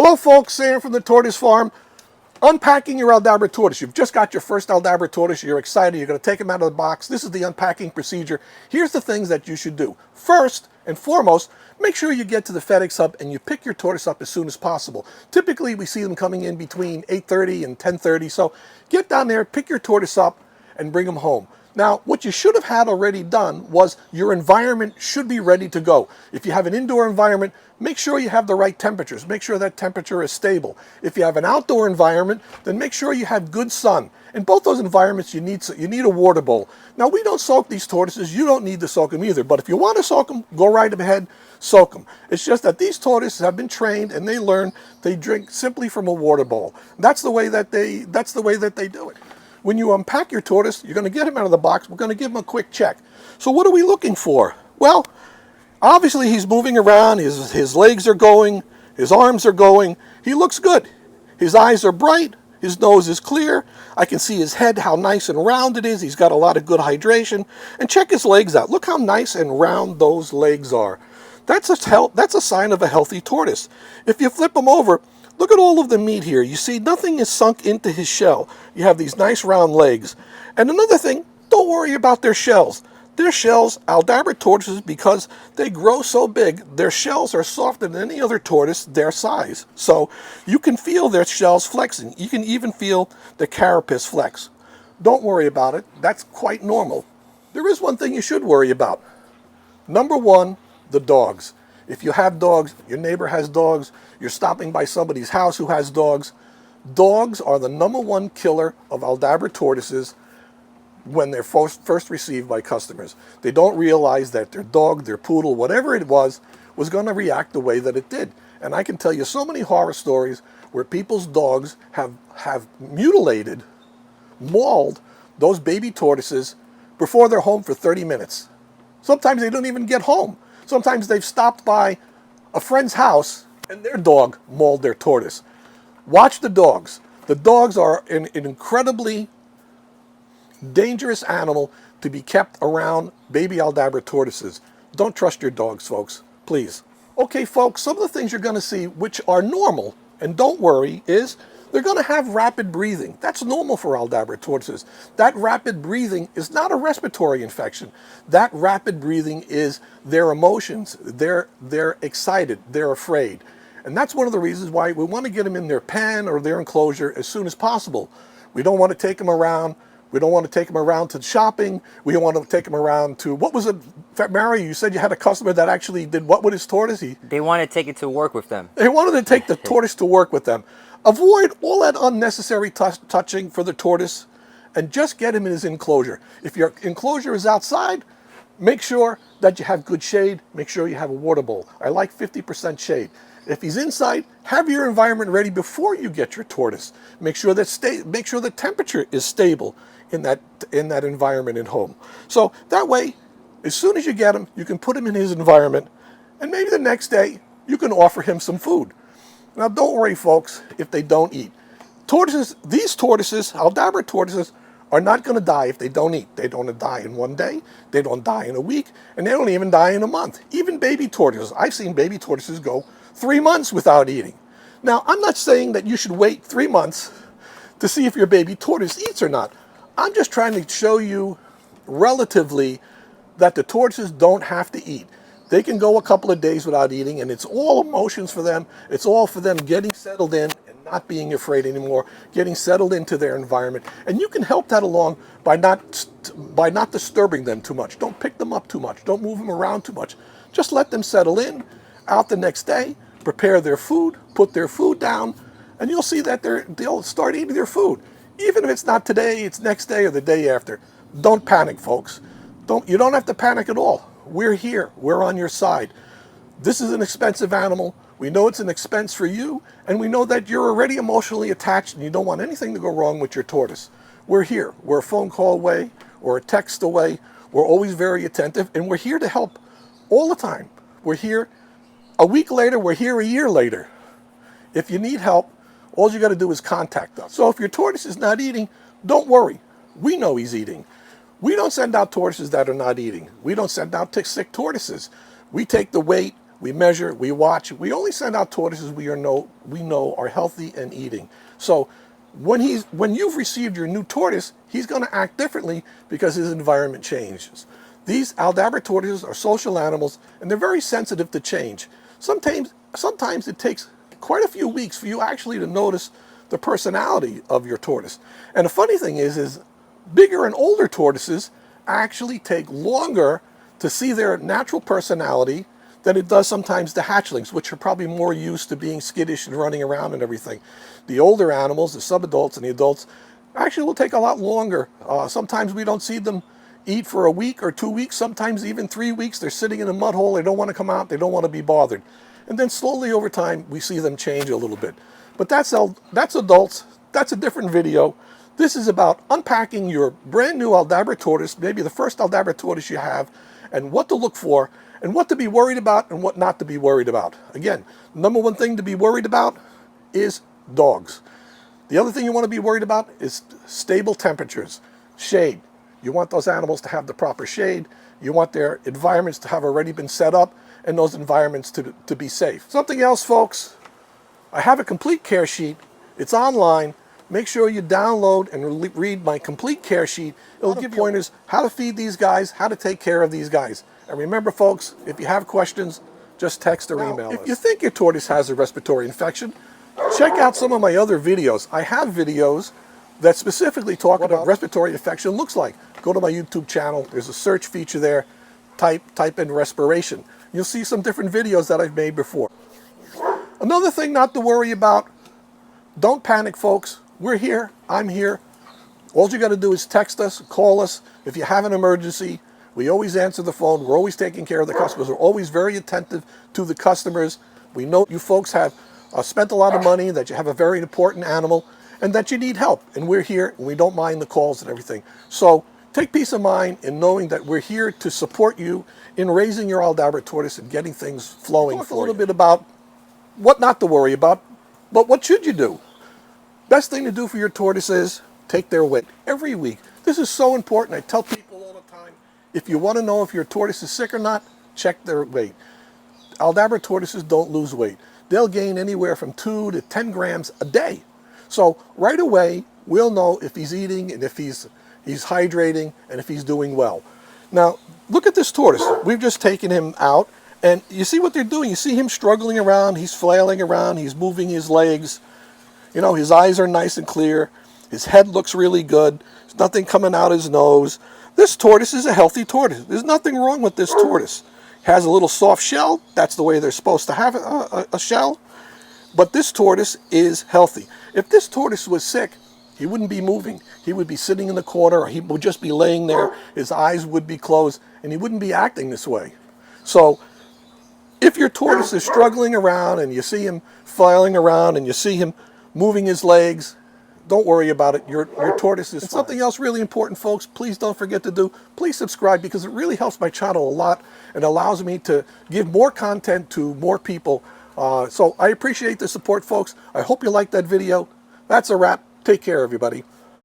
Hello folks, Sam from the Tortoise Farm. Unpacking your Aldabra Tortoise. You've just got your first Aldabra Tortoise. You're excited. You're going to take him out of the box. This is the unpacking procedure. Here's the things that you should do. First and foremost, make sure you get to the FedEx hub and you pick your tortoise up as soon as possible. Typically, we see them coming in between 8:30 and 10:30. So get down there, pick your tortoise up, and bring him home. Now, what you should have had already done was your environment should be ready to go. If you have an indoor environment, make sure you have the right temperatures. Make sure that temperature is stable. If you have an outdoor environment, then make sure you have good sun. In both those environments, you need a water bowl. Now, we don't soak these tortoises. You don't need to soak them either. But if you want to soak them, go right ahead, soak them. It's just that these tortoises have been trained and they learn they drink simply from a water bowl. That's the way that they do it. When you unpack your tortoise, you're going to get him out of the box. We're going to give him a quick check. So what are we looking for? Well, obviously he's moving around. His legs are going. His arms are going. He looks good. His eyes are bright. His nose is clear. I can see his head, how nice and round it is. He's got a lot of good hydration. And check his legs out. Look how nice and round those legs are. That's a sign of a healthy tortoise. If you flip him over, look at all of the meat here. You see, nothing is sunk into his shell. You have these nice round legs. And another thing, don't worry about their shells. Their shells, Aldabra tortoises, because they grow so big, their shells are softer than any other tortoise their size. So you can feel their shells flexing. You can even feel the carapace flex. Don't worry about it. That's quite normal. There is one thing you should worry about. Number one, the dogs. If you have dogs, your neighbor has dogs, you're stopping by somebody's house who has dogs, dogs are the #1 killer of Aldabra tortoises when they're first received by customers. They don't realize that their dog, their poodle, whatever it was going to react the way that it did. And I can tell you so many horror stories where people's dogs have mutilated, mauled those baby tortoises before they're home for 30 minutes. Sometimes they don't even get home. Sometimes they've stopped by a friend's house and their dog mauled their tortoise. Watch the dogs. The dogs are an incredibly dangerous animal to be kept around baby Aldabra tortoises. Don't trust your dogs, folks, please. Okay, folks, some of the things you're going to see which are normal, and don't worry, is they're going to have rapid breathing. That's normal for Aldabra tortoises. That rapid breathing is not a respiratory infection. That rapid breathing is their emotions. They're excited. They're afraid. And that's one of the reasons why we want to get them in their pen or their enclosure as soon as possible. We don't want to take them around. We don't want to take them around to shopping. We don't want to take them around to, what was it, Mary, you said you had a customer that actually did what with his tortoise? They want to take it to work with them. They wanted to take the tortoise to work with them. Avoid all that unnecessary touching for the tortoise and just get him in his enclosure. If your enclosure is outside, make sure that you have good shade. Make sure you have a water bowl. I like 50% shade. If he's inside, have your environment ready before you get your tortoise. Make sure the temperature is stable in that environment at home. So that way, as soon as you get him, you can put him in his environment, and maybe the next day you can offer him some food. Now, don't worry, folks, if they don't eat. These tortoises, Aldabra tortoises, are not going to die if they don't eat. They don't die in one day, they don't die in a week, and they don't even die in a month. Even baby tortoises. I've seen baby tortoises go 3 months without eating. Now, I'm not saying that you should wait 3 months to see if your baby tortoise eats or not. I'm just trying to show you relatively that the tortoises don't have to eat. They can go a couple of days without eating, and it's all emotions for them. It's all for them getting settled in and not being afraid anymore, getting settled into their environment. And you can help that along by not disturbing them too much. Don't pick them up too much. Don't move them around too much. Just let them settle in. Out the next day, prepare their food, put their food down, and you'll see that they'll start eating their food. Even if it's not today, it's next day or the day after. Don't panic, folks. You don't have to panic at all. We're here. We're on your side. This is an expensive animal. We know it's an expense for you, and we know that you're already emotionally attached and you don't want anything to go wrong with your tortoise. We're here. We're a phone call away or a text away. We're always very attentive, and we're here to help all the time. We're here a week later. We're here a year later. If you need help, all you got to do is contact us. So if your tortoise is not eating, don't worry. We know he's eating. We don't send out tortoises that are not eating. We don't send out sick tortoises. We take the weight, we measure, we watch. We only send out tortoises we know are healthy and eating. So when you've received your new tortoise, he's going to act differently because his environment changes. These Aldabra tortoises are social animals, and they're very sensitive to change. Sometimes it takes quite a few weeks for you actually to notice the personality of your tortoise. And the funny thing is bigger and older tortoises actually take longer to see their natural personality than it does sometimes the hatchlings, which are probably more used to being skittish and running around and everything. The older animals, the subadults and the adults, actually will take a lot longer. Sometimes we don't see them eat for a week or 2 weeks, sometimes even 3 weeks. They're sitting in a mud hole, they don't want to come out, they don't want to be bothered. And then slowly over time, we see them change a little bit. But that's adults, that's a different video. This is about unpacking your brand new Aldabra tortoise, maybe the first Aldabra tortoise you have, and what to look for, and what to be worried about, and what not to be worried about. Again, number one thing to be worried about is dogs. The other thing you want to be worried about is stable temperatures, shade. You want those animals to have the proper shade. You want their environments to have already been set up, and those environments to be safe. Something else, folks, I have a complete care sheet. It's online. Make sure you download and read my complete care sheet. It'll give you pointers how to feed these guys, how to take care of these guys. And remember, folks, if you have questions, just text or email us. If you think your tortoise has a respiratory infection, check out some of my other videos. I have videos that specifically talk about respiratory infection looks like. Go to my YouTube channel. There's a search feature there. Type in respiration. You'll see some different videos that I've made before. Another thing not to worry about, don't panic, folks. We're here. I'm here. All you got to do is text us, call us. If you have an emergency, we always answer the phone. We're always taking care of the customers. We're always very attentive to the customers. We know you folks have spent a lot of money, that you have a very important animal, and that you need help. And we're here, and we don't mind the calls and everything. So take peace of mind in knowing that we're here to support you in raising your Aldabra tortoise and getting things flowing. Talk a little bit about what not to worry about, but what should you do? Best thing to do for your tortoise is take their weight every week. This is so important. I tell people all the time, if you want to know if your tortoise is sick or not, check their weight. Aldabra tortoises don't lose weight. They'll gain anywhere from 2 to 10 grams a day. So right away, we'll know if he's eating and if he's hydrating and if he's doing well. Now, look at this tortoise. We've just taken him out, and you see what they're doing. You see him struggling around. He's flailing around. He's moving his legs. You know, his eyes are nice and clear. His head looks really good. There's nothing coming out his nose. This tortoise is a healthy tortoise. There's nothing wrong with this tortoise. Has a little soft shell. That's the way they're supposed to have a shell. But this tortoise is healthy. If this tortoise was sick, he wouldn't be moving. He would be sitting in the corner, or he would just be laying there. His eyes would be closed, and he wouldn't be acting this way. So if your tortoise is struggling around and you see him flailing around and you see him moving his legs, don't worry about it. Your tortoise is fine. Something else really important, folks, please don't forget to do. Please subscribe, because it really helps my channel a lot and allows me to give more content to more people. So I appreciate the support, folks. I hope you liked that video. That's a wrap. Take care, everybody.